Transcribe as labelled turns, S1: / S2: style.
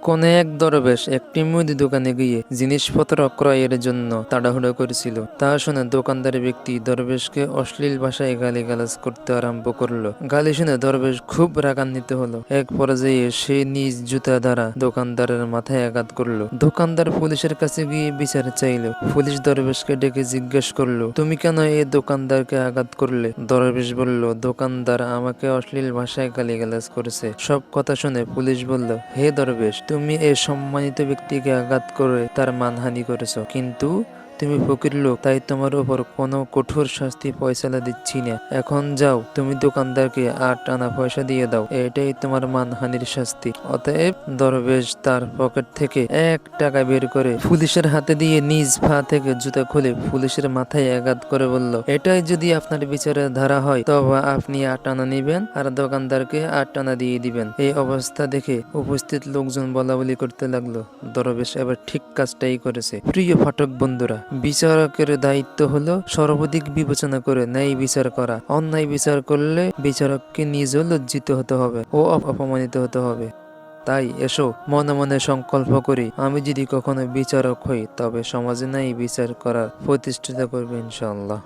S1: কোন এক দরবেশ একটি মুদি দোকানে গিয়ে জিনিসপত্র ক্রয়ের জন্য তাড়াহুড়ো করেছিল। তা শুনে দোকানদার ব্যক্তি দরবেশকে অশ্লীল ভাষায় গালিগালাজ করতে আরম্ভ করলো। গালি শুনে দরবেশ খুব রাগান্বিত হলো। এক পর্যায়ে সে নিজ জুতা দ্বারা দোকানদারের মাথায় আঘাত করলো। দোকানদার পুলিশের কাছে গিয়ে বিচার চাইল। পুলিশ দরবেশকে ডেকে জিজ্ঞেস করলো, তুমি কেন এই দোকানদারকে আঘাত করলে? দরবেশ বলল, দোকানদার আমাকে অশ্লীল ভাষায় গালিগালাজ করেছে। সব কথা শুনে পুলিশ বলল, হে দরবেশ, তুমি এই সম্মানিত ব্যক্তিকে আঘাত করে তার মানহানি করেছো, কিন্তু তুমি ফকির লোক, তাই তোমার উপর কোনো কঠোর শাস্তি ফয়সালা দিচ্ছি না। এখন যাও, তুমি দোকানদারকে ৮ আনা পয়সা দিয়ে দাও, এটাই তোমার মানহানির শাস্তি। অতএব দরবেশ তার পকেট থেকে ১ টাকা বের করে পুলিশের হাতে দিয়ে নিজ পা থেকে জুতা খুলে পুলিশের মাথায় আঘাত করে বলল, এটাই যদি আপনার বিচারের ধারা হয়, তবে আপনি ৮ আনা নিবেন আর দোকানদারকে ৮ আনা দিয়ে দিবেন। এই অবস্থা দেখে উপস্থিত লোকজন বলাবলি করতে লাগলো, দরবেশ এবার ঠিক কাজটাই করেছে। প্রিয় পাঠক বন্ধুরা, বিচারকের দায়িত্ব হলো সর্বাধিক বিবেচনা করে ন্যায় বিচার করা। অন্যায় বিচার করলে বিচারককে নিজেও লজ্জিত হতে হবে ও অপমানিত হতে হবে। তাই এসো মনে মনে সংকল্প করি, আমি যদি কখনো বিচারক হই তবে সমাজে ন্যায় বিচার করার প্রতিষ্ঠিত করবো ইনশাআল্লাহ।